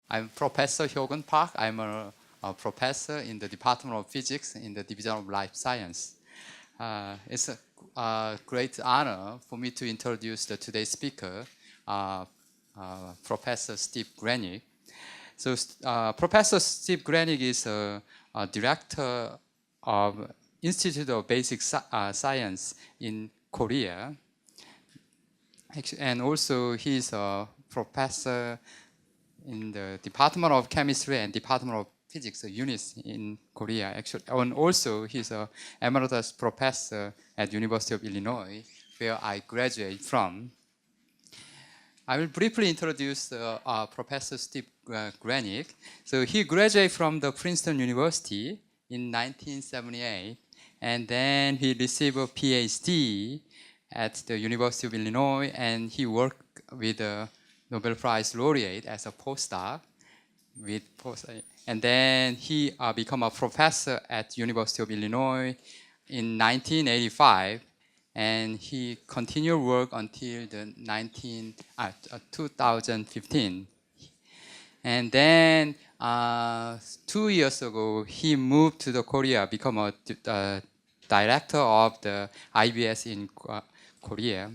I'm Professor Hyokun Park. I'm a professor in the Department of Physics in the Division of Life Science. It's a great honor for me to introduce today's speaker, Professor Steve Granick. So Professor Steve Granick is a director of Institute of Basic Science in Korea. And also he's a professor in the Department of Chemistry and Department of Physics units in Korea. Actually, and also he's an emeritus professor at University of Illinois, where I graduated from. I will briefly introduce Professor Steve Granick. So he graduated from the Princeton University in 1978, and then he received a PhD at the University of Illinois, and he worked with the Nobel Prize laureate as a postdoc. And then he became a professor at University of Illinois in 1985, and he continued work until the 2015. And then 2 years ago, he moved to the Korea, become a director of the IBS in Korea.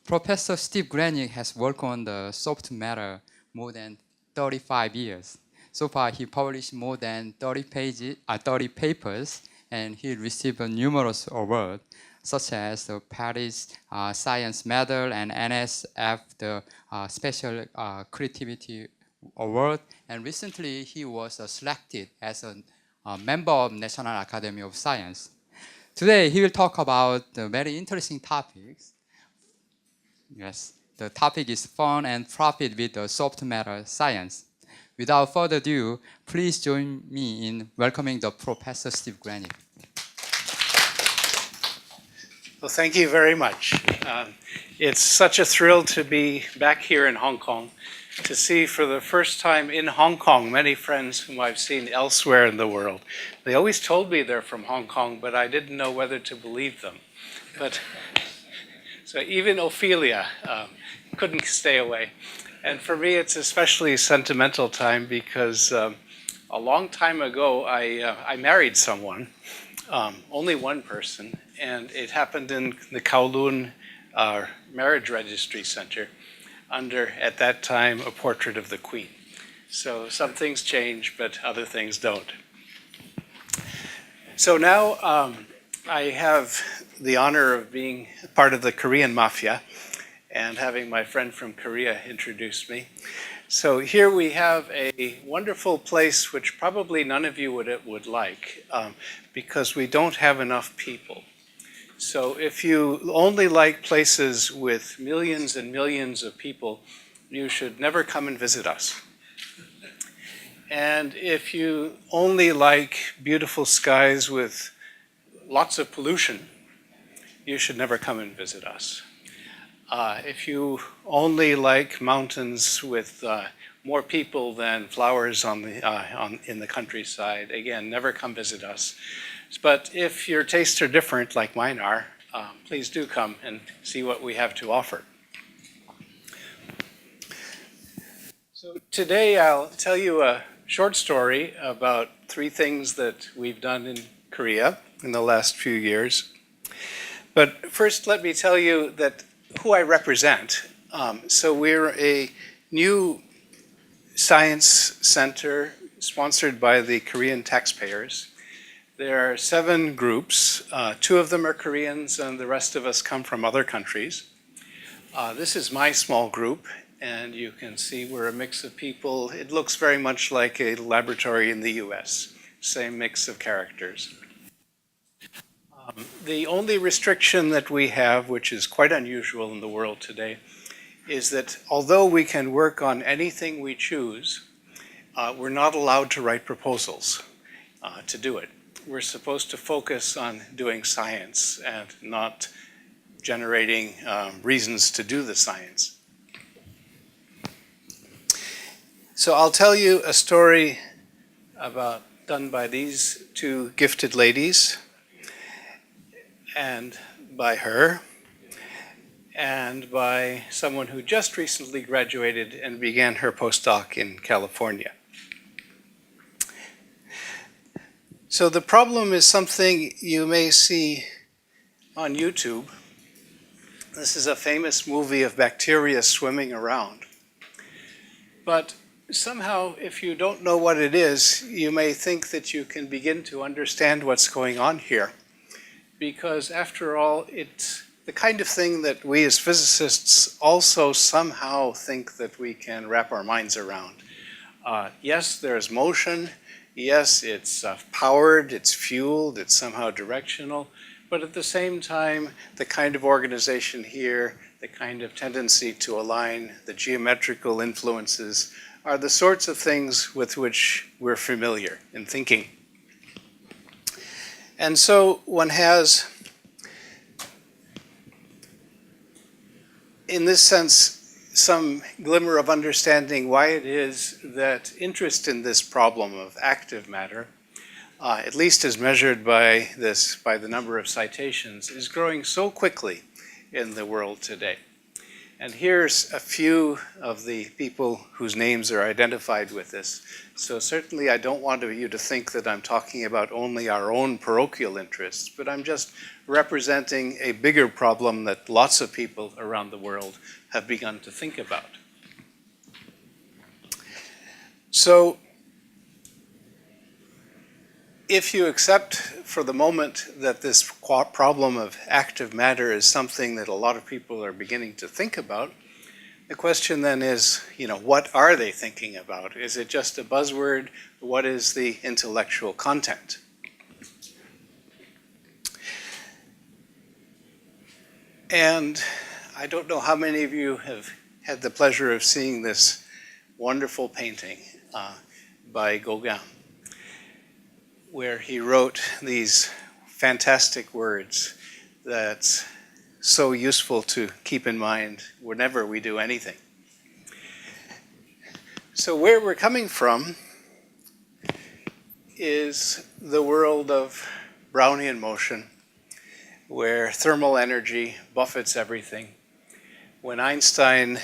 Professor Steve Granick has worked on the soft matter more than 35 years. So far, he published more than 30 papers, and he received numerous awards, such as the Paris Science Medal and NSF, the Special Creativity Award. And recently, he was selected as a member of National Academy of Science. Today, he will talk about the very interesting topics. Yes, the topic is fun and profit with the soft matter science. Without further ado, please join me in welcoming the Professor Steve Granick. Well, thank you very much. It's such a thrill to be back here in Hong Kong, to see for the first time in Hong Kong many friends whom I've seen elsewhere in the world. They always told me they're from Hong Kong, but I didn't know whether to believe them. So even Ophelia couldn't stay away. And for me, it's especially a sentimental time because a long time ago, I married someone, only one person, and it happened in the Kowloon Marriage Registry Center under, at that time, a portrait of the Queen. So some things change, but other things don't. So now I have the honor of being part of the Korean mafia and having my friend from Korea introduce me. So here we have a wonderful place which probably none of you would like because we don't have enough people. So if you only like places with millions and millions of people, you should never come and visit us. And if you only like beautiful skies with lots of pollution, you should never come and visit us. If you only like mountains with more people than flowers in the countryside, again, never come visit us. But if your tastes are different, like mine are, please do come and see what we have to offer. So today I'll tell you a short story about 3 things that we've done in Korea in the last few years. But first, let me tell you that who I represent. So we're a new science center sponsored by the Korean taxpayers. There are 7 groups. 2 of them are Koreans, and the rest of us come from other countries. This is my small group, and you can see we're a mix of people. It looks very much like a laboratory in the US, same mix of characters. The only restriction that we have, which is quite unusual in the world today, is that although we can work on anything we choose, we're not allowed to write proposals to do it. We're supposed to focus on doing science and not generating reasons to do the science. So I'll tell you a story done by these 2 gifted ladies and by her. and by someone who just recently graduated and began her postdoc in California. So the problem is something you may see on YouTube. This is a famous movie of bacteria swimming around. But somehow, if you don't know what it is, you may think that you can begin to understand what's going on here. Because after all, it's the kind of thing that we as physicists also somehow think that we can wrap our minds around. Yes, there's motion. Yes, it's powered, it's fueled, it's somehow directional. But at the same time, the kind of organization here, the kind of tendency to align, the geometrical influences are the sorts of things with which we're familiar in thinking. And so one has, in this sense, some glimmer of understanding why it is that interest in this problem of active matter, at least as measured by the number of citations, is growing so quickly in the world today. And here's a few of the people whose names are identified with this. So certainly I don't want you to think that I'm talking about only our own parochial interests, but I'm just representing a bigger problem that lots of people around the world have begun to think about. So if you accept for the moment that this problem of active matter is something that a lot of people are beginning to think about, the question then is, what are they thinking about? Is it just a buzzword? What is the intellectual content? And I don't know how many of you have had the pleasure of seeing this wonderful painting by Gauguin, where he wrote these fantastic words that's so useful to keep in mind whenever we do anything. So where we're coming from is the world of Brownian motion, where thermal energy buffets everything. When Einstein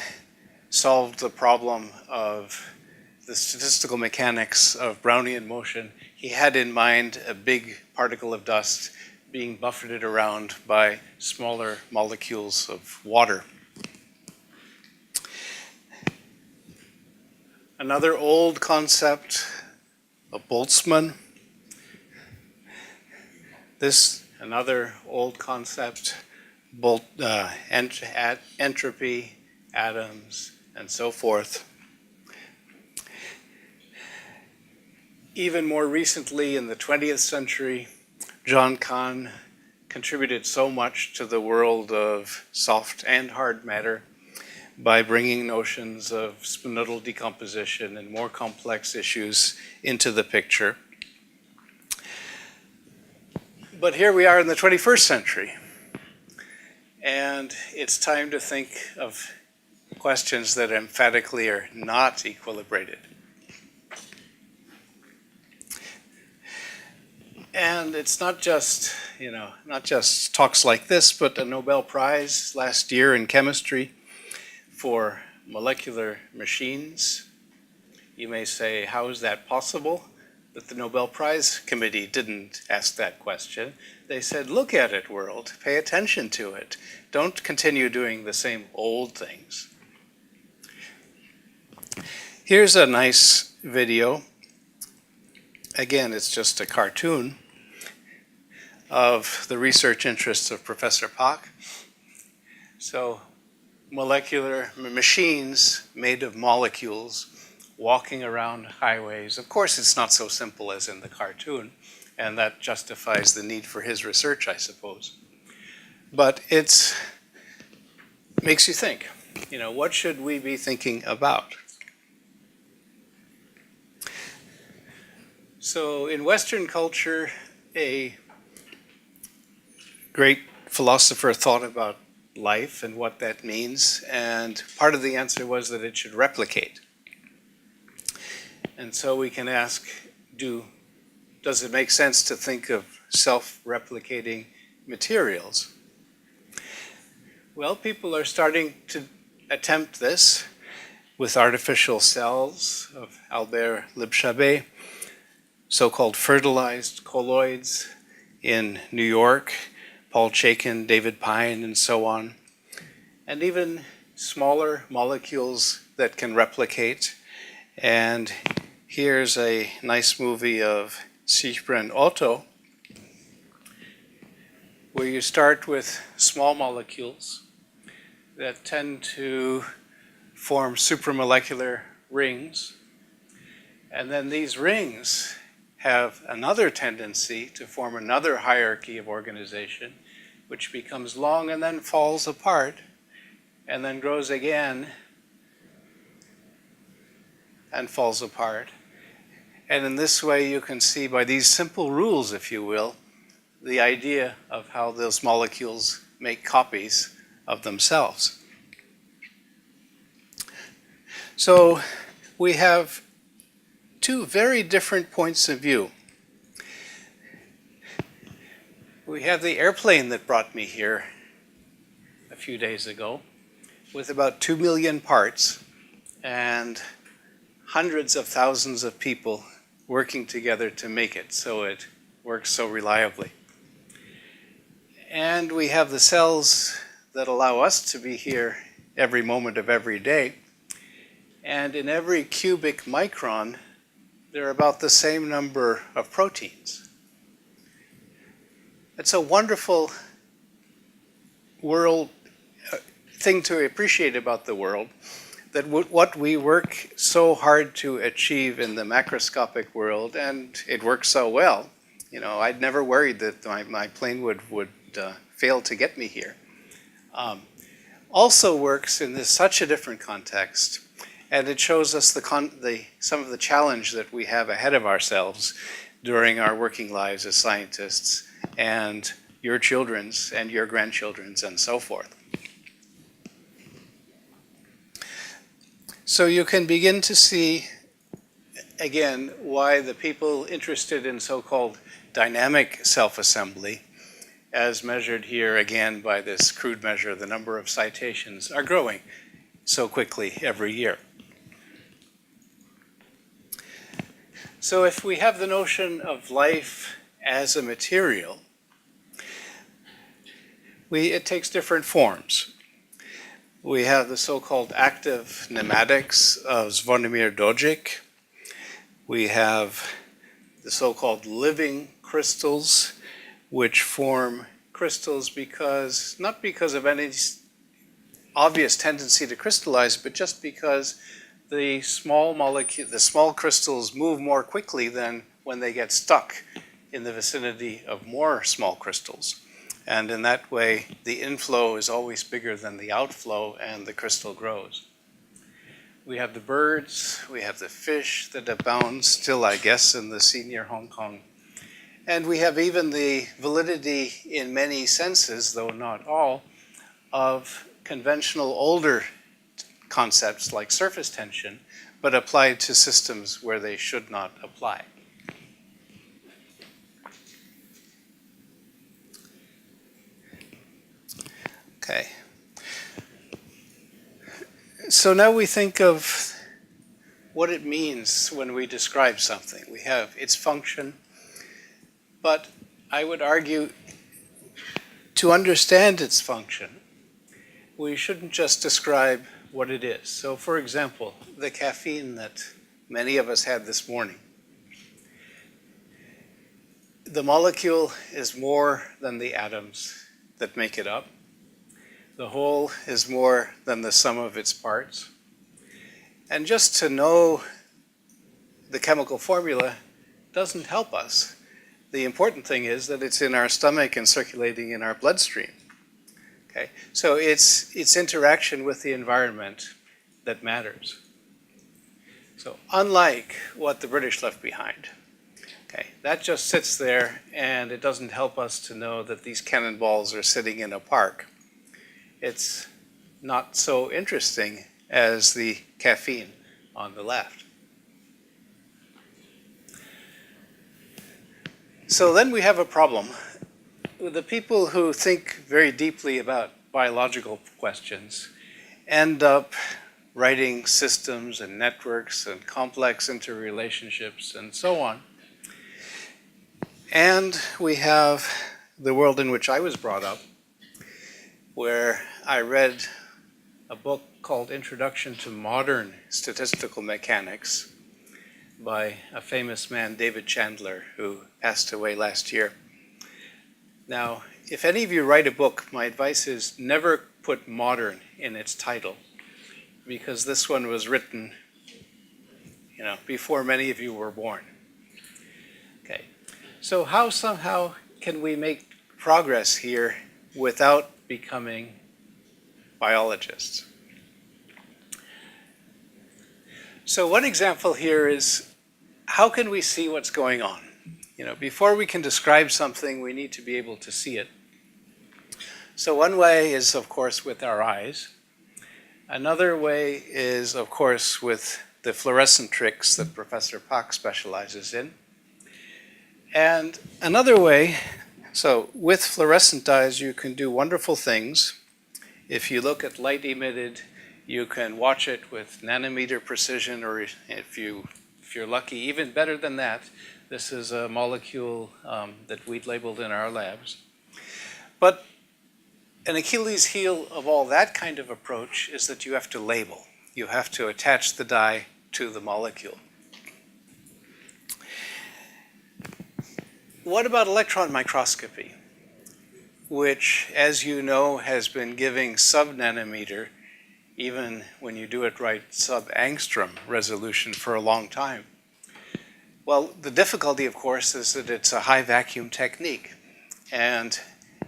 solved the problem of the statistical mechanics of Brownian motion, he had in mind a big particle of dust being buffeted around by smaller molecules of water. Another old concept of Boltzmann. This, another old concept, entropy, atoms, and so forth. Even more recently, in the 20th century, John Kahn contributed so much to the world of soft and hard matter by bringing notions of spinodal decomposition and more complex issues into the picture. But here we are in the 21st century, and it's time to think of questions that emphatically are not equilibrated. And it's not just talks like this, but a Nobel Prize last year in chemistry for molecular machines. You may say, how is that possible? But the Nobel Prize Committee didn't ask that question. They said, look at it, world, pay attention to it. Don't continue doing the same old things. Here's a nice video. Again, it's just a cartoon of the research interests of Professor Pak. So molecular machines made of molecules walking around highways. Of course, it's not so simple as in the cartoon, and that justifies the need for his research, I suppose. But it makes you think, what should we be thinking about? So in Western culture, a great philosopher thought about life and what that means, and part of the answer was that it should replicate. And so we can ask, does it make sense to think of self-replicating materials? Well, people are starting to attempt this with artificial cells of Albert Libchabé, so-called fertilized colloids in New York, Paul Chaikin, David Pine, and so on, and even smaller molecules that can replicate. And here's a nice movie of Schieffer and Otto, where you start with small molecules that tend to form supramolecular rings. And then these rings have another tendency to form another hierarchy of organization, which becomes long and then falls apart, and then grows again and falls apart. And in this way, you can see by these simple rules, if you will, the idea of how those molecules make copies of themselves. So we have two very different points of view. We have the airplane that brought me here a few days ago with about 2 million parts and hundreds of thousands of people working together to make it so it works so reliably. And we have the cells that allow us to be here every moment of every day. And in every cubic micron, there are about the same number of proteins. It's a wonderful world thing to appreciate about the world, that what we work so hard to achieve in the macroscopic world, and it works so well. You know, I'd never worried that my plane would fail to get me here. Also works in such a different context, and it shows us some of the challenge that we have ahead of ourselves during our working lives as scientists, and your children's and your grandchildren's and so forth. So you can begin to see, again, why the people interested in so-called dynamic self-assembly, as measured here again by this crude measure, the number of citations, are growing so quickly every year. So if we have the notion of life as a material, it takes different forms. We have the so-called active nematics of Zvonimir Dojic. We have the so-called living crystals, which form crystals not because of any obvious tendency to crystallize, but just because the small crystals move more quickly than when they get stuck in the vicinity of more small crystals. And in that way, the inflow is always bigger than the outflow, and the crystal grows. We have the birds, we have the fish that abound still, I guess, in the sea near Hong Kong. And we have even the validity in many senses, though not all, of conventional older concepts like surface tension, but applied to systems where they should not apply. Okay. So now we think of what it means when we describe something. We have its function, but I would argue to understand its function, we shouldn't just describe what it is. So for example, the caffeine that many of us had this morning. The molecule is more than the atoms that make it up. The whole is more than the sum of its parts. And just to know the chemical formula doesn't help us. The important thing is that it's in our stomach and circulating in our bloodstream. Okay? So it's interaction with the environment that matters. So unlike what the British left behind, okay, that just sits there and it doesn't help us to know that these cannonballs are sitting in a park. It's not so interesting as the caffeine on the left. So then we have a problem. The people who think very deeply about biological questions end up writing systems and networks and complex interrelationships and so on. And we have the world in which I was brought up, where I read a book called Introduction to Modern Statistical Mechanics by a famous man, David Chandler, who passed away last year. Now, if any of you write a book, my advice is never put modern in its title, because this one was written, before many of you were born. Okay, so how somehow can we make progress here without becoming biologists? So one example here is, how can we see what's going on? Before we can describe something, we need to be able to see it. So one way is, of course, with our eyes. Another way is, of course, with the fluorescent tricks that Professor Pak specializes in. And another way, so with fluorescent dyes, you can do wonderful things. If you look at light emitted, you can watch it with nanometer precision, or if you're lucky, even better than that. This is a molecule that we'd labeled in our labs. But an Achilles heel of all that kind of approach is that you have to label. You have to attach the dye to the molecule. What about electron microscopy, which, as you know, has been giving sub-nanometer, even when you do it right, sub-angstrom resolution for a long time? Well, the difficulty, of course, is that it's a high vacuum technique. And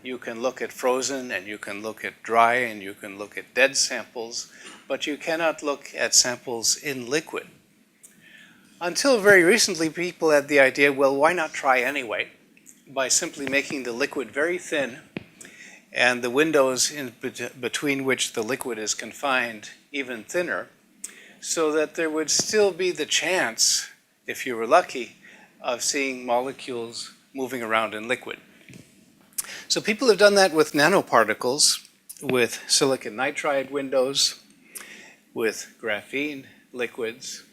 you can look at frozen, and you can look at dry, and you can look at dead samples, but you cannot look at samples in liquid. Until very recently, people had the idea, well, why not try anyway, by simply making the liquid very thin and the windows in between which the liquid is confined even thinner, so that there would still be the chance, if you were lucky, of seeing molecules moving around in liquid. So people have done that with nanoparticles, with silicon nitride windows, with graphene liquids.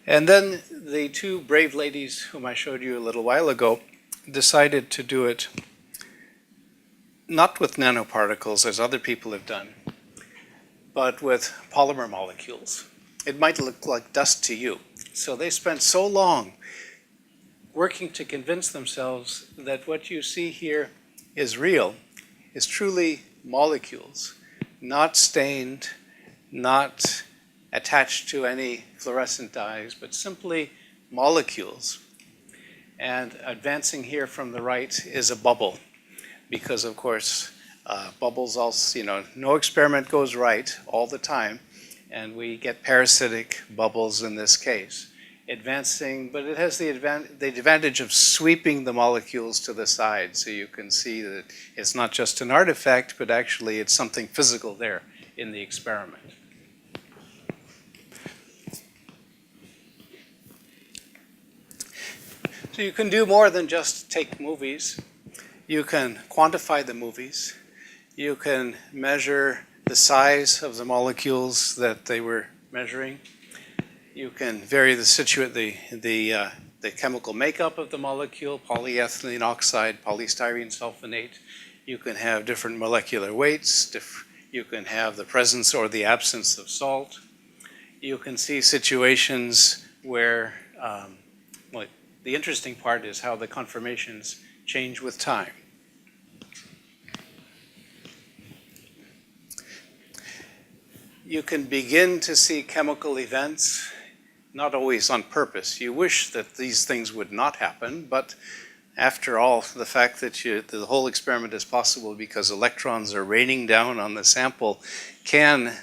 And then the two brave ladies whom I showed you a little while ago decided to do it not with nanoparticles, as other people have done, but with polymer molecules. It might look like dust to you. So they spent so long working to convince themselves that what you see here is real, is truly molecules, not stained, not attached to any fluorescent dyes, but simply molecules. And advancing here from the right is a bubble, because of course bubbles also, no experiment goes right all the time, and we get parasitic bubbles in this case. Advancing, but it has the advantage of sweeping the molecules to the side, so you can see that it's not just an artifact, but actually it's something physical there in the experiment. So you can do more than just take movies. You can quantify the movies. You can measure the size of the molecules that they were measuring. You can vary the chemical makeup of the molecule, polyethylene oxide, polystyrene sulfonate. You can have different molecular weights. You can have the presence or the absence of salt. You can see situations where, the interesting part is how the conformations change with time. You can begin to see chemical events, not always on purpose. You wish that these things would not happen, but after all, the fact that the whole experiment is possible because electrons are raining down on the sample can,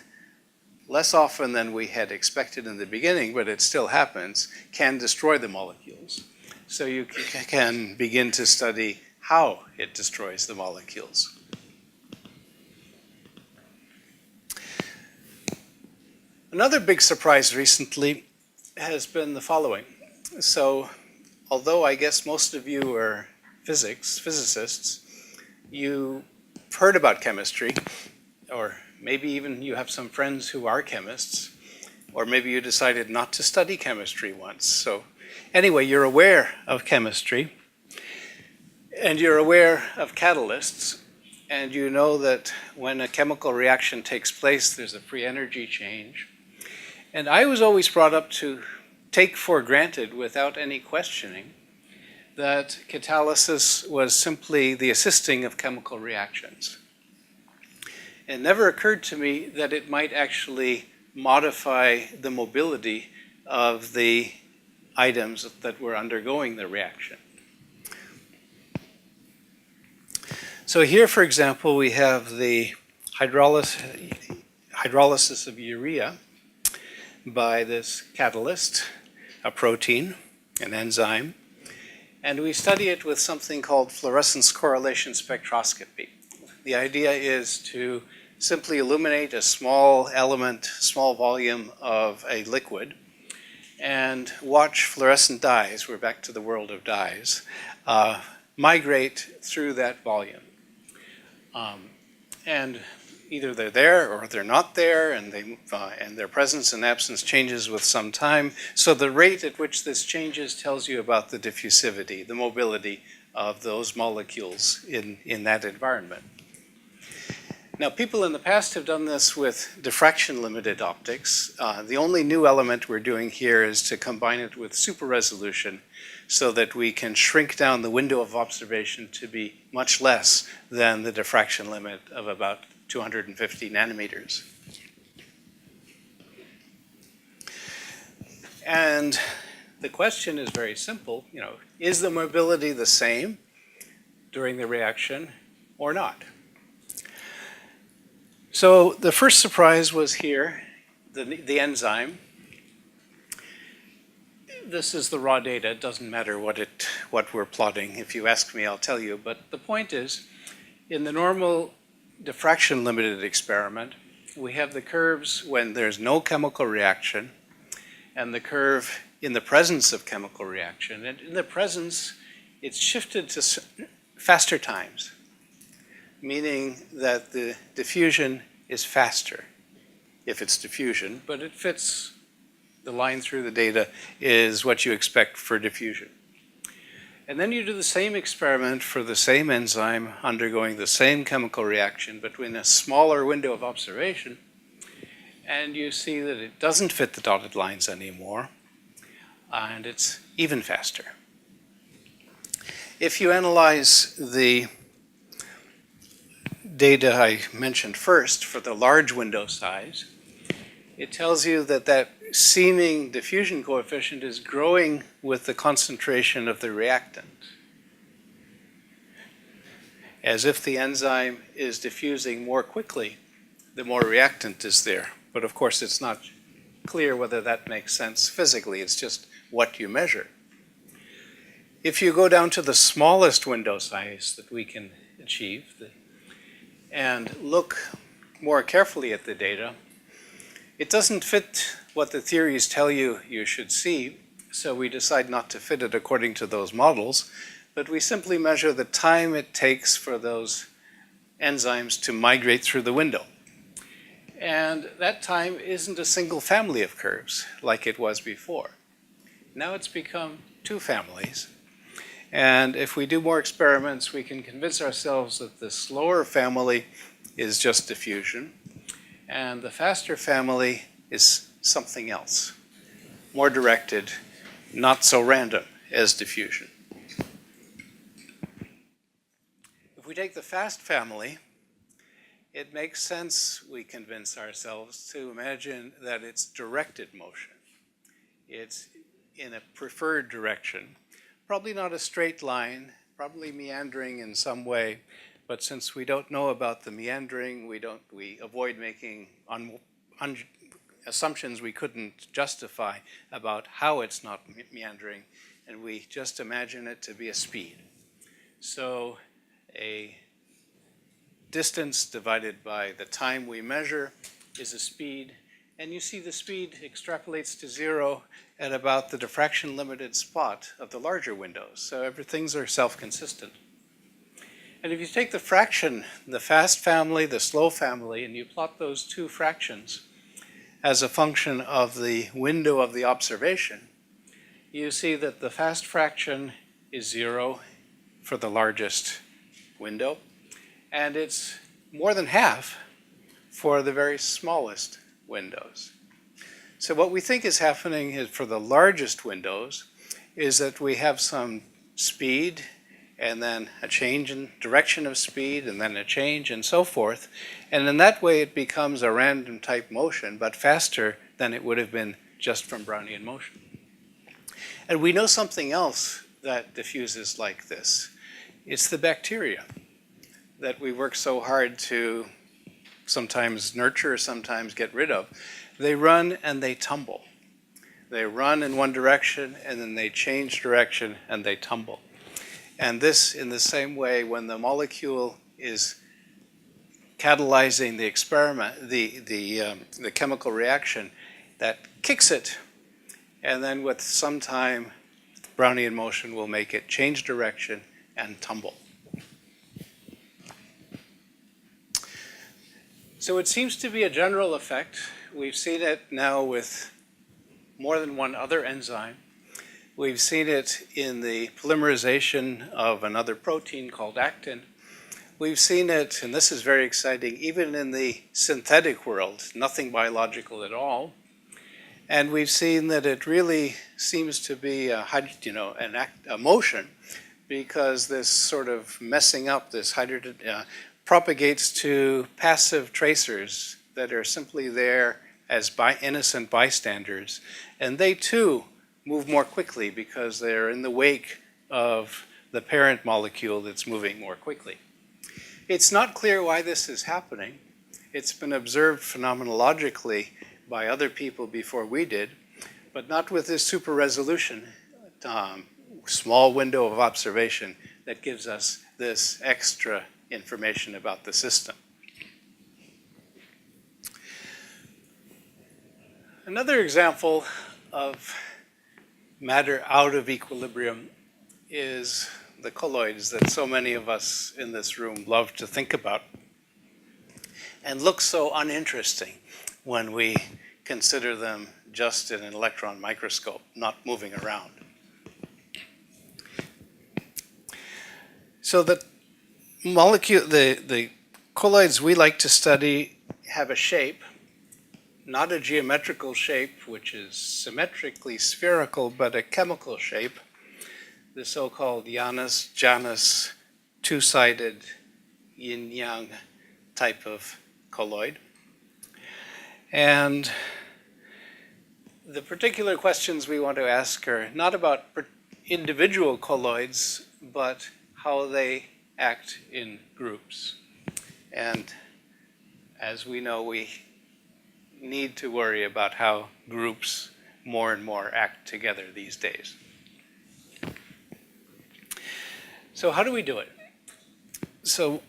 less often than we had expected in the beginning, but it still happens, can destroy the molecules. So you can begin to study how it destroys the molecules. Another big surprise recently has been the following. So, although I guess most of you are physicists, you heard about chemistry, or maybe even you have some friends who are chemists, or maybe you decided not to study chemistry once. So anyway, you're aware of chemistry, and you're aware of catalysts, and you know that when a chemical reaction takes place, there's a free energy change. And I was always brought up to take for granted, without any questioning, that catalysis was simply the assisting of chemical reactions. It never occurred to me that it might actually modify the mobility of the items that were undergoing the reaction. So here, for example, we have the hydrolysis of urea by this catalyst, a protein, an enzyme, and we study it with something called fluorescence correlation spectroscopy. The idea is to simply illuminate a small element, small volume of a liquid, and watch fluorescent dyes, we're back to the world of dyes, migrate through that volume. And either they're there or they're not there, and their presence and absence changes with some time. So the rate at which this changes tells you about the diffusivity, the mobility of those molecules in that environment. Now, people in the past have done this with diffraction-limited optics. The only new element we're doing here is to combine it with super resolution so that we can shrink down the window of observation to be much less than the diffraction limit of about 250 nanometers. And the question is very simple, is the mobility the same during the reaction or not? So the first surprise was here, the enzyme. This is the raw data. It doesn't matter what we're plotting. If you ask me, I'll tell you. But the point is, in the normal diffraction limited experiment, we have the curves when there's no chemical reaction and the curve in the presence of chemical reaction. And in the presence, it's shifted to faster times, meaning that the diffusion is faster if it's diffusion, but it fits the line through the data is what you expect for diffusion. And then you do the same experiment for the same enzyme undergoing the same chemical reaction, but in a smaller window of observation, and you see that it doesn't fit the dotted lines anymore, and it's even faster. If you analyze the data I mentioned first for the large window size, it tells you that that seeming diffusion coefficient is growing with the concentration of the reactant, as if the enzyme is diffusing more quickly the more reactant is there. But of course it's not clear whether that makes sense physically, it's just what you measure. If you go down to the smallest window size that we can achieve and look more carefully at the data, it doesn't fit what the theories tell you you should see, so we decide not to fit it according to those models, but we simply measure the time it takes for those enzymes to migrate through the window. And that time isn't a single family of curves like it was before. Now it's become two families. And if we do more experiments, we can convince ourselves that the slower family is just diffusion, and the faster family is something else, more directed, not so random as diffusion. If we take the fast family, it makes sense, we convince ourselves, to imagine that it's directed motion. It's in a preferred direction, probably not a straight line, probably meandering in some way, but since we don't know about the meandering, we avoid making assumptions we couldn't justify about how it's not meandering, and we just imagine it to be a speed. So a distance divided by the time we measure is a speed, and you see the speed extrapolates to zero at about the diffraction limited spot of the larger windows. So things are self-consistent. And if you take the fraction, the fast family, the slow family, and you plot those two fractions as a function of the window of the observation, you see that the fast fraction is 0 for the largest window, and it's more than half for the very smallest windows. So what we think is happening is for the largest windows is that we have some speed and then a change in direction of speed and then a change and so forth. And in that way it becomes a random type motion, but faster than it would have been just from Brownian motion. And we know something else that diffuses like this. It's the bacteria that we work so hard to sometimes nurture, sometimes get rid of. They run and they tumble. They run in one direction and then they change direction and they tumble. And this, in the same way, when the molecule is catalyzing the experiment, the chemical reaction, that kicks it, and then with some time, Brownian motion will make it change direction and tumble. So it seems to be a general effect. We've seen it now with more than one other enzyme. We've seen it in the polymerization of another protein called actin. We've seen it, and this is very exciting, even in the synthetic world, nothing biological at all. And we've seen that it really seems to be a motion, because this sort of messing up, this hydrogen, propagates to passive tracers that are simply there as innocent bystanders. And they too move more quickly because they're in the wake of the parent molecule that's moving more quickly. It's not clear why this is happening. It's been observed phenomenologically by other people before we did, but not with this super resolution, small window of observation that gives us this extra information about the system. Another example of matter out of equilibrium is the colloids that so many of us in this room love to think about and look so uninteresting when we consider them just in an electron microscope, not moving around. So the colloids we like to study have a shape, not a geometrical shape, which is symmetrically spherical, but a chemical shape, the so-called Janus two-sided yin-yang type of colloid. And the particular questions we want to ask are not about individual colloids, but how they act in groups. And as we know, we need to worry about how groups more and more act together these days. So how do we do it? So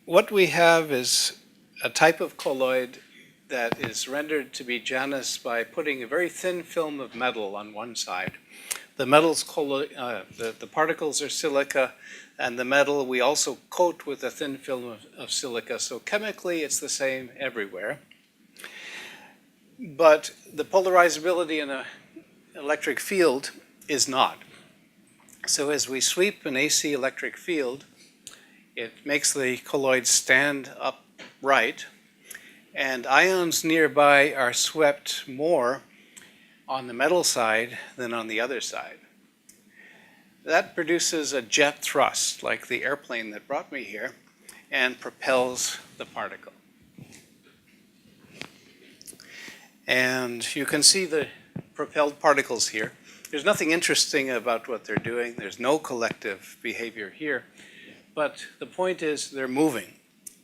what we have is a type of colloid that is rendered to be Janus by putting a very thin film of metal on one side. The metal's the particles are silica, and the metal we also coat with a thin film of silica. So chemically, it's the same everywhere. But the polarizability in an electric field is not. So as we sweep an AC electric field, it makes the colloid stand upright, and ions nearby are swept more on the metal side than on the other side. That produces a jet thrust, like the airplane that brought me here, and propels the particle. And you can see the propelled particles here. There's nothing interesting about what they're doing. There's no collective behavior here. But the point is they're moving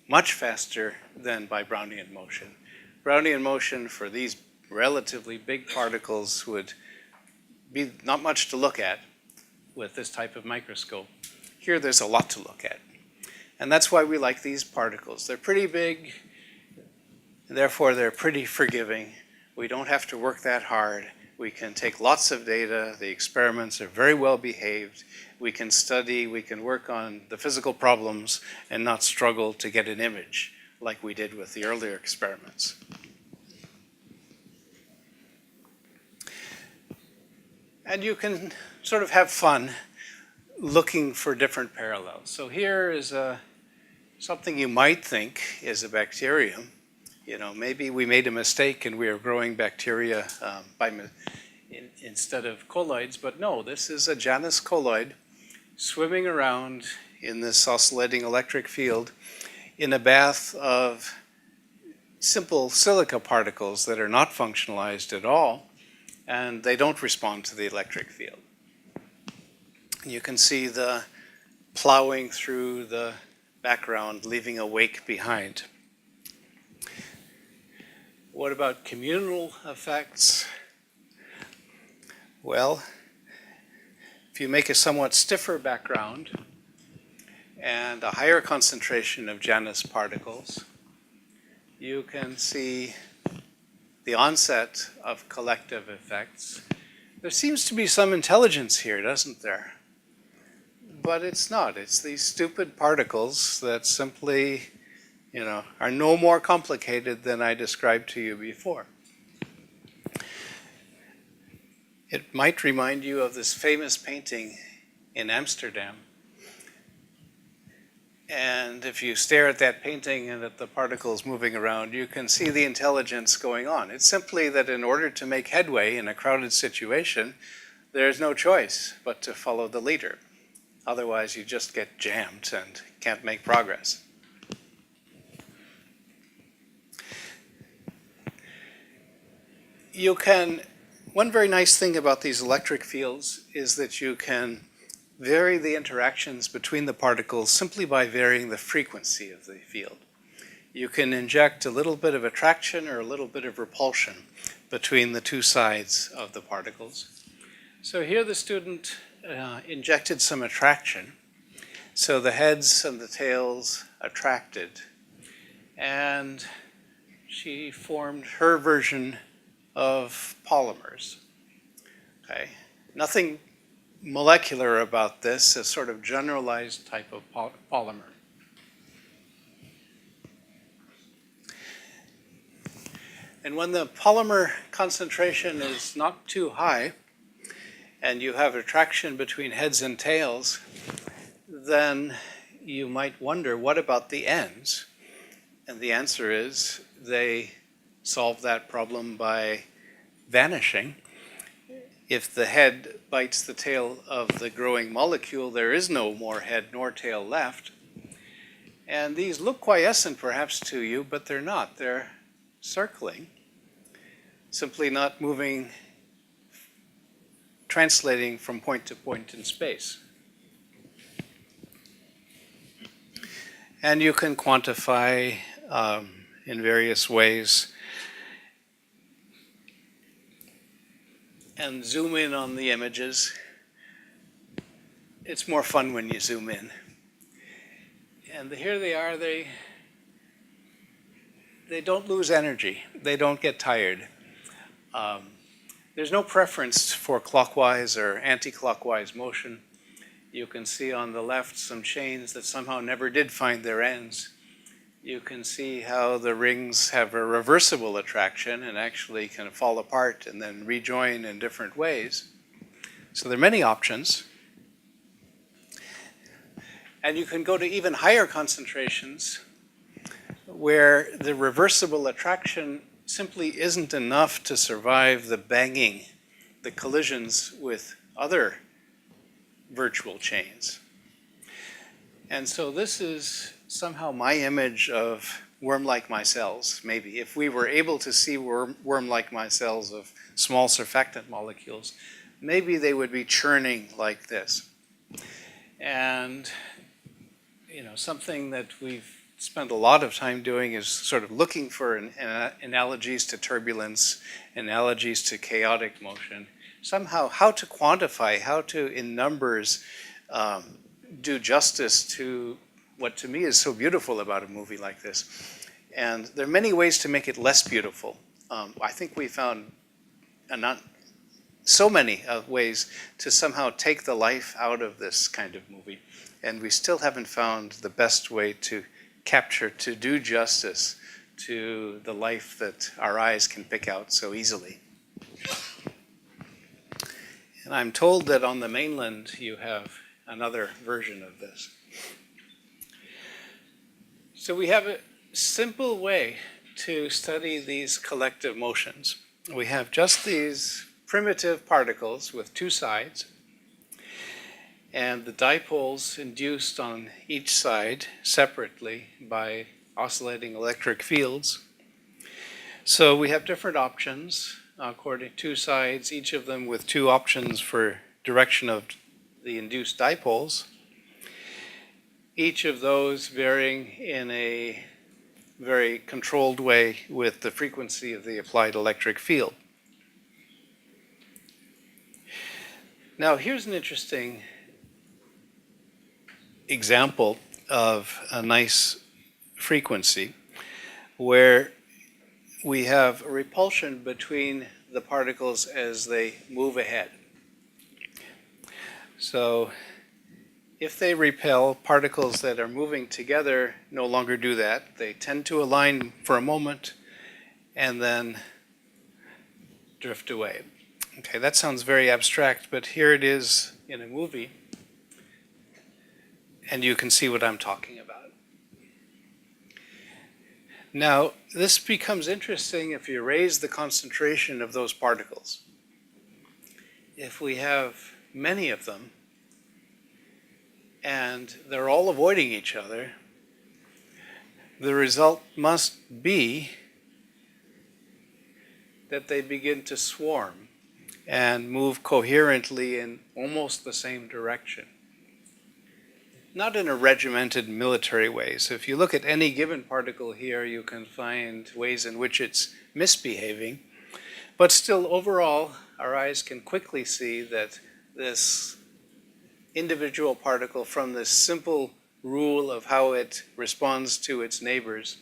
much faster than by Brownian motion. Brownian motion for these relatively big particles would be not much to look at with this type of microscope. Here there's a lot to look at. And that's why we like these particles. They're pretty big, and therefore they're pretty forgiving. We don't have to work that hard. We can take lots of data. The experiments are very well behaved. We can study, we can work on the physical problems and not struggle to get an image like we did with the earlier experiments. And you can sort of have fun looking for different parallels. So here is something you might think is a bacterium. You know, maybe we made a mistake and we are growing bacteria instead of colloids, but no, this is a Janus colloid swimming around in this oscillating electric field in a bath of simple silica particles that are not functionalized at all, and they don't respond to the electric field. You can see the plowing through the background, leaving a wake behind. What about communal effects? Well, if you make a somewhat stiffer background and a higher concentration of Janus particles, you can see the onset of collective effects. There seems to be some intelligence here, doesn't there? But it's not. It's these stupid particles that simply, you know, are no more complicated than I described to you before. It might remind you of this famous painting in Amsterdam. And if you stare at that painting and at the particles moving around, you can see the intelligence going on. It's simply that in order to make headway in a crowded situation, there's no choice but to follow the leader. Otherwise, you just get jammed and can't make progress. One very nice thing about these electric fields is that you can vary the interactions between the particles simply by varying the frequency of the field. You can inject a little bit of attraction or a little bit of repulsion between the two sides of the particles. So here the student injected some attraction. So the heads and the tails attracted. And she formed her version of polymers. Okay, nothing molecular about this, a sort of generalized type of polymer. And when the polymer concentration is not too high, and you have attraction between heads and tails, then you might wonder, what about the ends? And the answer is they solve that problem by vanishing. If the head bites the tail of the growing molecule, there is no more head nor tail left. And these look quiescent perhaps to you, but they're not. They're circling, simply not moving, translating from point to point in space. And you can quantify in various ways and zoom in on the images. It's more fun when you zoom in. And here they are. They don't lose energy. They don't get tired. There's no preference for clockwise or anti-clockwise motion. You can see on the left some chains that somehow never did find their ends. You can see how the rings have a reversible attraction and actually can fall apart and then rejoin in different ways. So there are many options. And you can go to even higher concentrations where the reversible attraction simply isn't enough to survive the banging, the collisions with other virtual chains. And so this is somehow my image of worm-like micelles, maybe. If we were able to see worm-like micelles of small surfactant molecules, maybe they would be churning like this. And something that we've spent a lot of time doing is sort of looking for analogies to turbulence, analogies to chaotic motion. Somehow, how to quantify, how to, in numbers, do justice to what to me is so beautiful about a movie like this. And there are many ways to make it less beautiful. I think we found so many ways to somehow take the life out of this kind of movie. And we still haven't found the best way to capture, to do justice to the life that our eyes can pick out so easily. And I'm told that on the mainland you have another version of this. So we have a simple way to study these collective motions. We have just these primitive particles with two sides, and the dipoles induced on each side separately by oscillating electric fields. So we have different options according to two sides, each of them with two options for direction of the induced dipoles, each of those varying in a very controlled way with the frequency of the applied electric field. Now here's an interesting example of a nice frequency where we have a repulsion between the particles as they move ahead. So if they repel, particles that are moving together no longer do that. They tend to align for a moment and then drift away. Okay, that sounds very abstract, but here it is in a movie, and you can see what I'm talking about. Now, this becomes interesting if you raise the concentration of those particles. If we have many of them, and they're all avoiding each other, the result must be that they begin to swarm and move coherently in almost the same direction. Not in a regimented military way. So if you look at any given particle here, you can find ways in which it's misbehaving. But still, overall, our eyes can quickly see that this individual particle, from this simple rule of how it responds to its neighbors,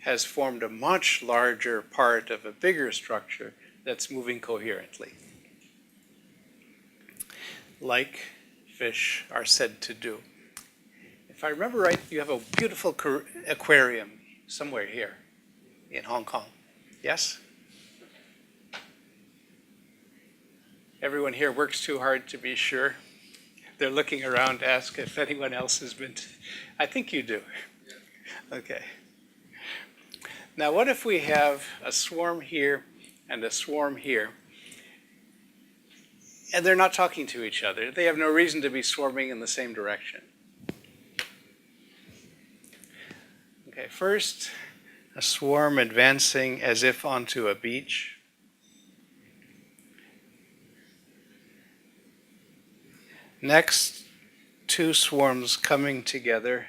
has formed a much larger part of a bigger structure that's moving coherently, like fish are said to do. If I remember right, you have a beautiful aquarium somewhere here in Hong Kong. Yes? Everyone here works too hard to be sure. They're looking around to ask if anyone else has been I think you do. Okay. Now what if we have a swarm here and a swarm here, and they're not talking to each other? They have no reason to be swarming in the same direction. Okay, first, a swarm advancing as if onto a beach. Next, two swarms coming together,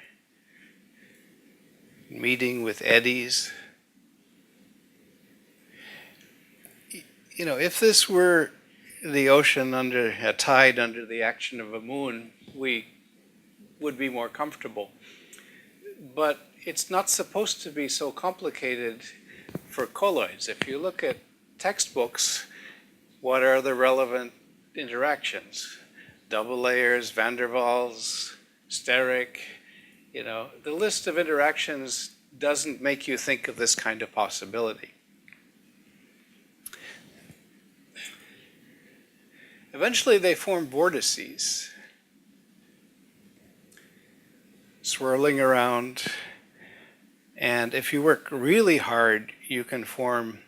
meeting with eddies. You know, if this were the ocean under a tide under the action of a moon, we would be more comfortable. But it's not supposed to be so complicated for colloids. If you look at textbooks, what are the relevant interactions? Double layers, van der Waals, steric, you know, the list of interactions doesn't make you think of this kind of possibility. Eventually they form vortices, swirling around, and if you work really hard, you can form,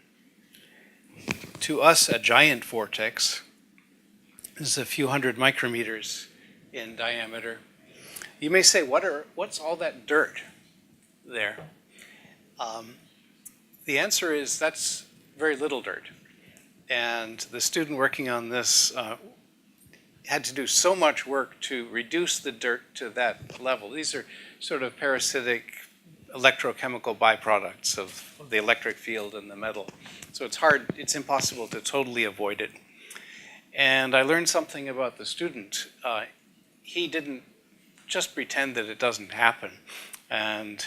to us, a giant vortex. This is a few hundred micrometers in diameter. You may say, what's all that dirt there? The answer is that's very little dirt. And the student working on this had to do so much work to reduce the dirt to that level. These are sort of parasitic electrochemical byproducts of the electric field and the metal. So it's impossible to totally avoid it. And I learned something about the student. He didn't just pretend that it doesn't happen and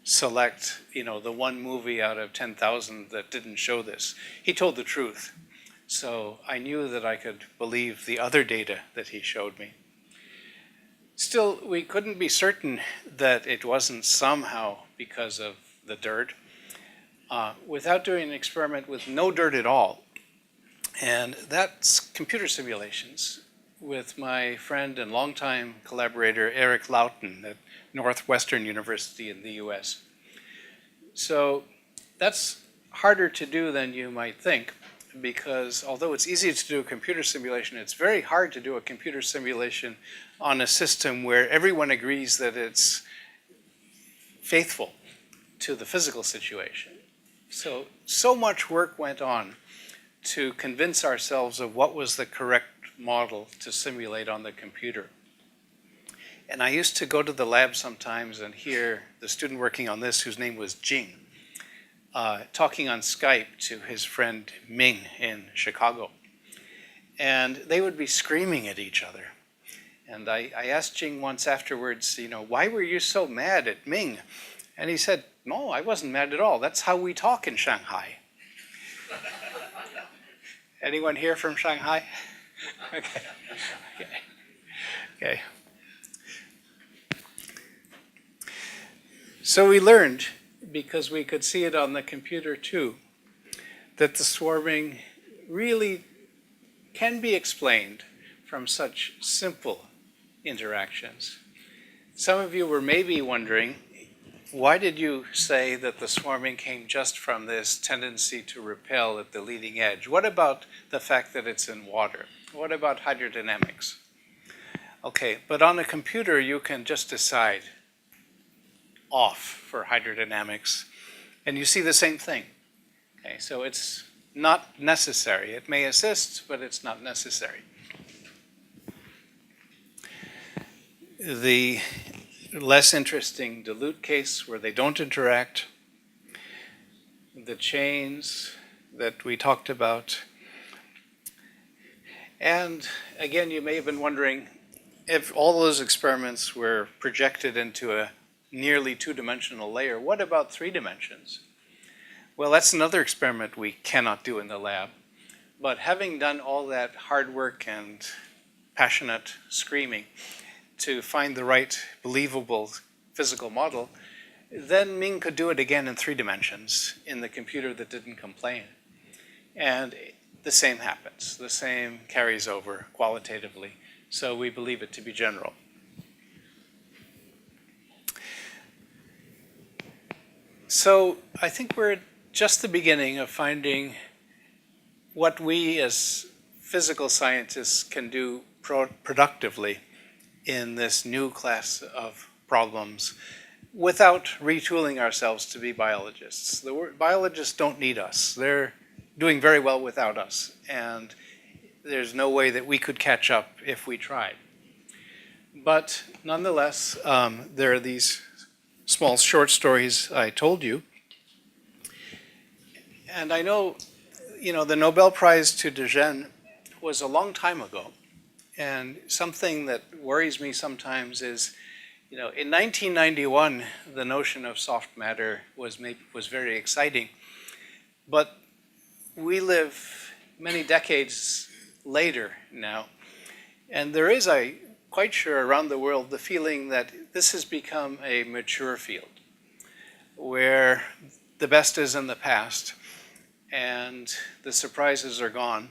select, the one movie out of 10,000 that didn't show this. He told the truth. So I knew that I could believe the other data that he showed me. Still, we couldn't be certain that it wasn't somehow because of the dirt without doing an experiment with no dirt at all. And that's computer simulations with my friend and longtime collaborator Eric Lawton at Northwestern University in the US. So that's harder to do than you might think, because although it's easy to do a computer simulation, it's very hard to do a computer simulation on a system where everyone agrees that it's faithful to the physical situation. So much work went on to convince ourselves of what was the correct model to simulate on the computer. And I used to go to the lab sometimes and hear the student working on this, whose name was Jing, talking on Skype to his friend Ming in Chicago. And they would be screaming at each other. And I asked Jing once afterwards, why were you so mad at Ming? And he said, no, I wasn't mad at all. That's how we talk in Shanghai. Anyone here from Shanghai? Okay. So we learned, because we could see it on the computer too, that the swarming really can be explained from such simple interactions. Some of you were maybe wondering, why did you say that the swarming came just from this tendency to repel at the leading edge? What about the fact that it's in water? What about hydrodynamics? Okay, but on a computer you can just decide off for hydrodynamics, and you see the same thing. Okay, so it's not necessary. It may assist, but it's not necessary. The less interesting dilute case where they don't interact, the chains that we talked about. And again, you may have been wondering if all those experiments were projected into a nearly two-dimensional layer, what about 3 dimensions? Well, that's another experiment we cannot do in the lab. But having done all that hard work and passionate screaming to find the right believable physical model, then Ming could do it again in 3 dimensions in the computer that didn't complain. And the same happens. The same carries over qualitatively. So we believe it to be general. So I think we're at just the beginning of finding what we as physical scientists can do productively in this new class of problems without retooling ourselves to be biologists. The biologists don't need us. They're doing very well without us, and there's no way that we could catch up if we tried. But nonetheless, there are these small short stories I told you. And I know, the Nobel Prize to De Gennes was a long time ago. And something that worries me sometimes is, in 1991, the notion of soft matter was very exciting. But we live many decades later now. And there is, I'm quite sure, around the world, the feeling that this has become a mature field where the best is in the past and the surprises are gone.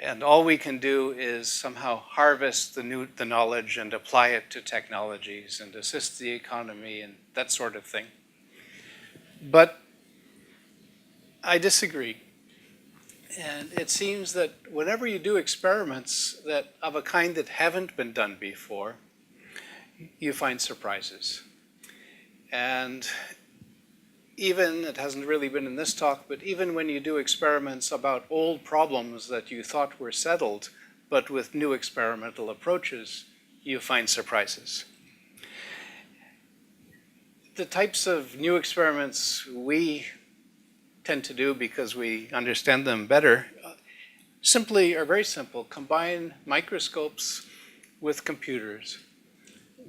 And all we can do is somehow harvest the knowledge and apply it to technologies and assist the economy and that sort of thing. But I disagree. And it seems that whenever you do experiments that of a kind that haven't been done before, you find surprises. And even, it hasn't really been in this talk, but even when you do experiments about old problems that you thought were settled, but with new experimental approaches, you find surprises. The types of new experiments we tend to do because we understand them better are very simple. Combine microscopes with computers.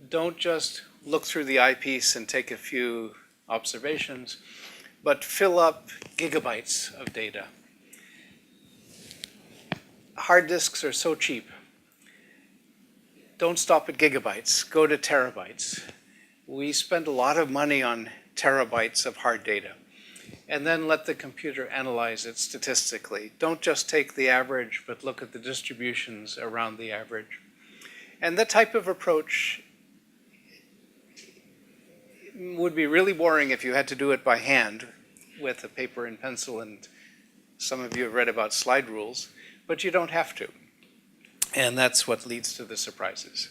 Don't just look through the eyepiece and take a few observations, but fill up gigabytes of data. hard disks are so cheap. Don't stop at gigabytes, go to terabytes. We spend a lot of money on terabytes of hard data, and then let the computer analyze it statistically. Don't just take the average, but look at the distributions around the average. And that type of approach would be really boring if you had to do it by hand with a paper and pencil, and some of you have read about slide rules, but you don't have to. And that's what leads to the surprises.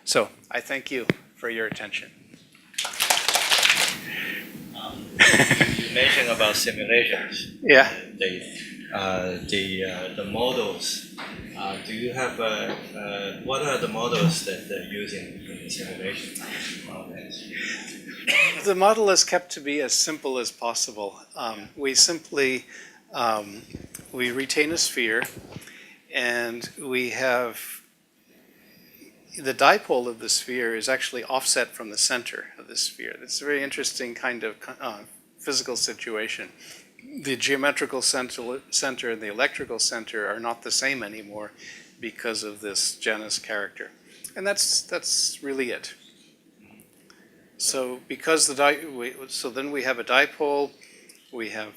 So I thank you for your attention. You mentioned about simulations. Yeah. The models. Do you have what are the models that they're using in the simulation? The model is kept to be as simple as possible. We simply we retain a sphere, and we have the dipole of the sphere is actually offset from the center of the sphere. It's a very interesting kind of physical situation. The geometrical center and the electrical center are not the same anymore because of this Janus character. And that's really it. So because so then we have a dipole, we have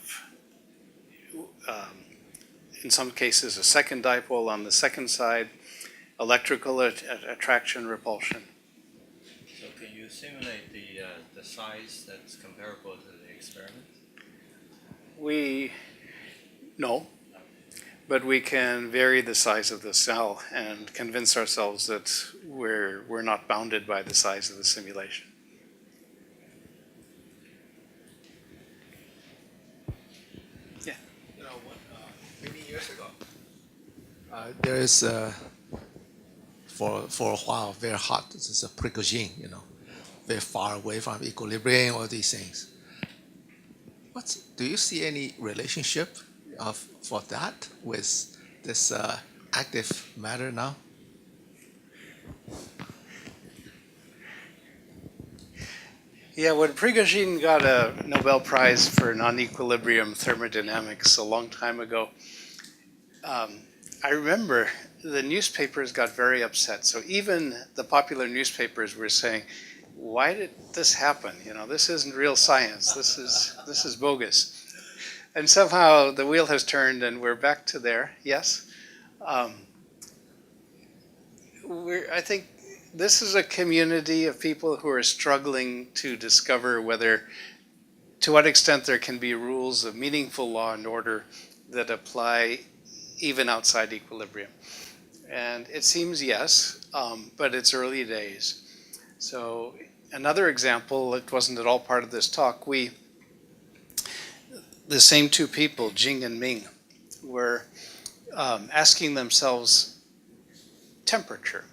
in some cases a second dipole on the second side, electrical attraction repulsion. So can you simulate the size that's comparable to the experiment? No, but we can vary the size of the cell and convince ourselves that we're not bounded by the size of the simulation. Yeah. You know, many years ago, there is for a while very hot. This is a precogene, very far away from equilibrium, all these things. Do you see any relationship for that with this active matter now? Yeah, when Prigogine got a Nobel Prize for non-equilibrium thermodynamics a long time ago, I remember the newspapers got very upset. So even the popular newspapers were saying, why did this happen? This isn't real science. This is bogus. And somehow the wheel has turned and we're back to there. Yes. I think this is a community of people who are struggling to discover to what extent there can be rules of meaningful law and order that apply even outside equilibrium. And it seems yes, but it's early days. So another example, it wasn't at all part of this talk, the same two people, Jing and Ming, were asking themselves temperature.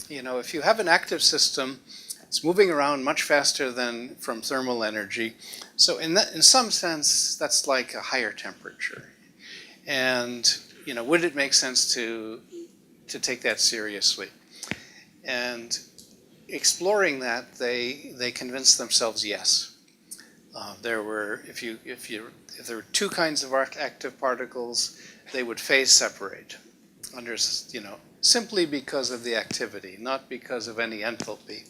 If you have an active system, it's moving around much faster than from thermal energy. So in some sense, that's like a higher temperature. And would it make sense to take that seriously? And exploring that, they convinced themselves yes. There were if there were two kinds of active particles, they would phase separate under simply because of the activity, not because of any enthalpy.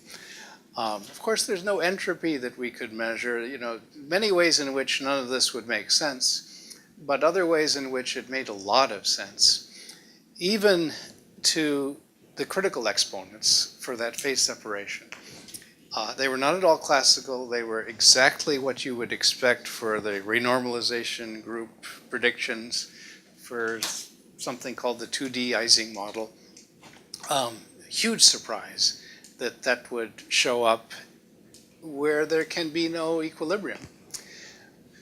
Of course, there's no entropy that we could measure. Many ways in which none of this would make sense, but other ways in which it made a lot of sense, even to the critical exponents for that phase separation. They were not at all classical. They were exactly what you would expect for the renormalization group predictions for something called the 2D Ising model. Huge surprise that would show up where there can be no equilibrium.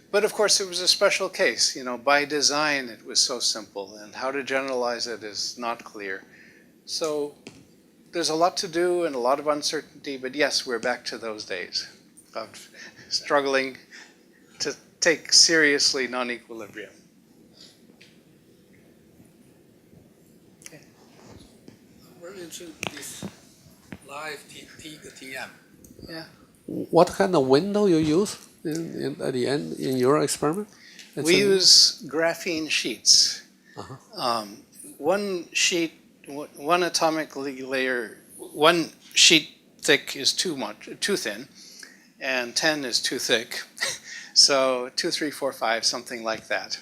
But of course, it was a special case. By design, it was so simple, and how to generalize it is not clear. So there's a lot to do and a lot of uncertainty, but yes, we're back to those days of struggling to take seriously non-equilibrium. I'm very interested in this live TM. Yeah. What kind of window you use at the end in your experiment? We use graphene sheets. one sheet, one atomic layer, one sheet thick is too thin, and 10 is too thick. So 2, 3, 4, 5, something like that.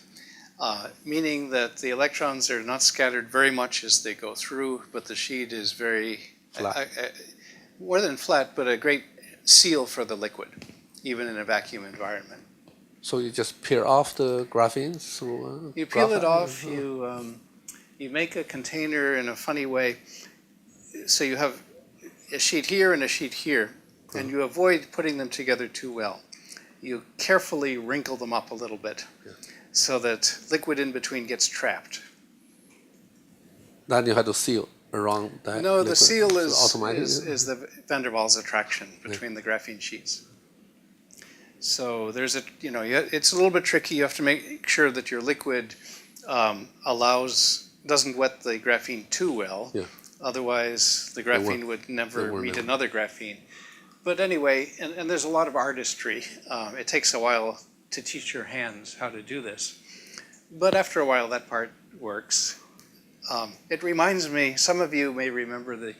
Meaning that the electrons are not scattered very much as they go through, but the sheet is very, Flat. more than flat, but a great seal for the liquid, even in a vacuum environment. So you just peel off the graphene through. You peel it graphite? off, you make a container in a funny way, so you have a sheet here and a sheet here, and you avoid putting them together too well. You carefully wrinkle them up a little bit, so that liquid in between gets trapped. Then you have to seal around that. No, the liquid. seal So is automatic. the van der Waals attraction between the graphene sheets. So there's it's a little bit tricky. You have to make sure that your liquid doesn't wet the graphene too well. Yeah. Otherwise, the graphene would never will meet never. another graphene. But anyway, and there's a lot of artistry. It takes a while to teach your hands how to do this. But after a while, that part works. It reminds me, some of you may remember the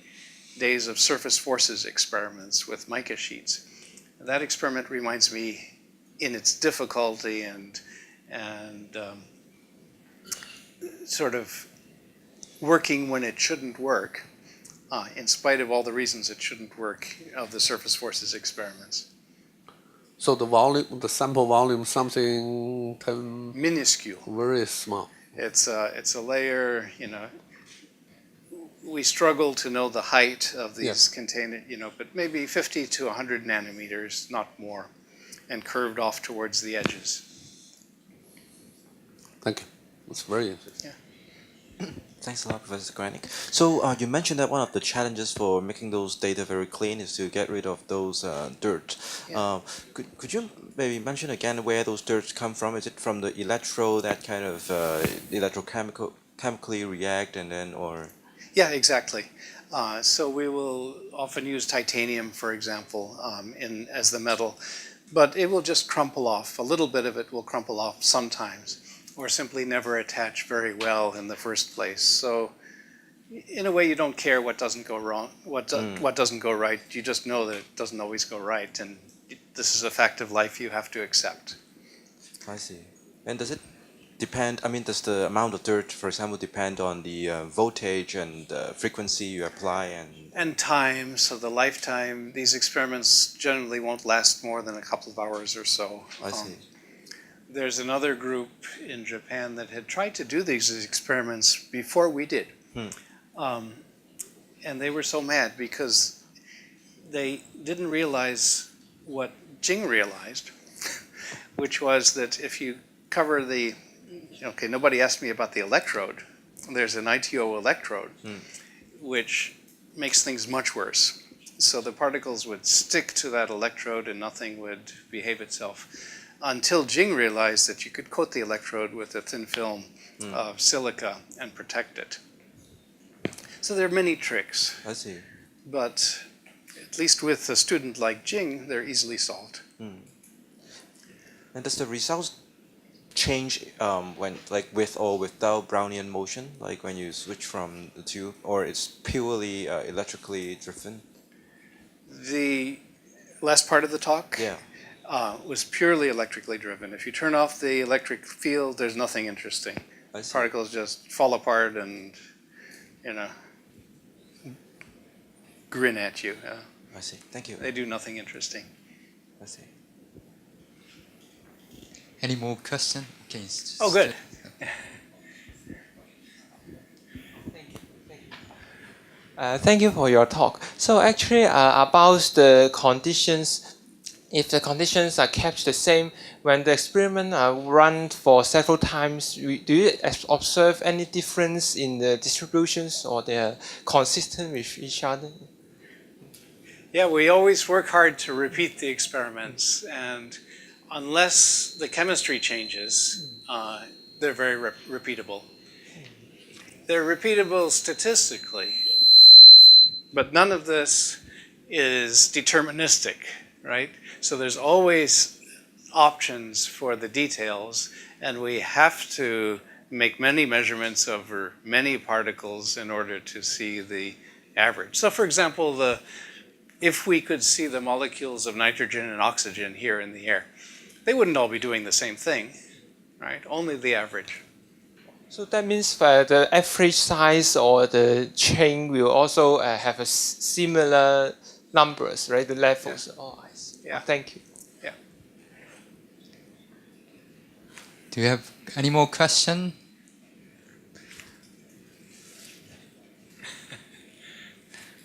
days of surface forces experiments with mica sheets. That experiment reminds me in its difficulty and sort of working when it shouldn't work, in spite of all the reasons it shouldn't work of the surface forces experiments. So the volume, the sample volume, something Minuscule. very small. It's a layer, we struggle to know the height of these containers, but maybe 50 to 100 nanometers, not more, and curved off towards the edges. Thank you. That's very interesting. Thanks a lot, Professor Granick. So you mentioned that one of the challenges for making those data very clean is to get rid of those dirt. Yeah. Could you maybe mention again where those dirts come from? Is it from the electrode that kind of electrochemically react and then, or? Yeah, exactly. So we will often use titanium, for example, as the metal, but it will just crumple off. A little bit of it will crumple off sometimes, or simply never attach very well in the first place. So in a way, you don't care what doesn't go wrong, what doesn't go right. You just know that it doesn't always go right, and this is a fact of life you have to accept. I see. And does it depend, does the amount of dirt, for example, depend on the voltage and frequency you apply? And time, so the lifetime, these experiments generally won't last more than a couple of hours or so. I see. There's another group in Japan that had tried to do these experiments before we did. And they were so mad because they didn't realize what Jing realized, which was that if you cover nobody asked me about the electrode. There's an ITO electrode, which makes things much worse. So the particles would stick to that electrode and nothing would behave itself, until Jing realized that you could coat the electrode with a thin film of silica and protect it. So there are many tricks. I see. But at least with a student like Jing, they're easily solved. And does the results change when, like, with or without Brownian motion, like when you switch from the two, or it's purely electrically driven? The last part of the talk Yeah. was purely electrically driven. If you turn off the electric field, there's nothing interesting. I see. Particles just fall apart and, grin at you. I see. Thank you. They do nothing interesting. I see. Any more questions? Okay. Oh, good. Thank you for your talk. So actually, about the conditions, if the conditions are kept the same when the experiment run for several times, do you observe any difference in the distributions, or they are consistent with each other? Yeah, we always work hard to repeat the experiments, and unless the chemistry changes, they're very repeatable. They're repeatable statistically, but none of this is deterministic, right? So there's always options for the details, and we have to make many measurements over many particles in order to see the average. So for example, if we could see the molecules of nitrogen and oxygen here in the air, they wouldn't all be doing the same thing, right? Only the average. So that means that the average size or the chain will also have a similar numbers, right? The levels. Yeah. Oh, I see. Yeah. Oh, thank you. Yeah. Do you have any more question?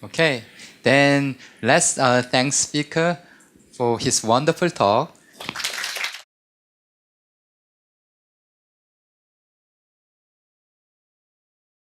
Okay, then let's thank speaker for his wonderful talk.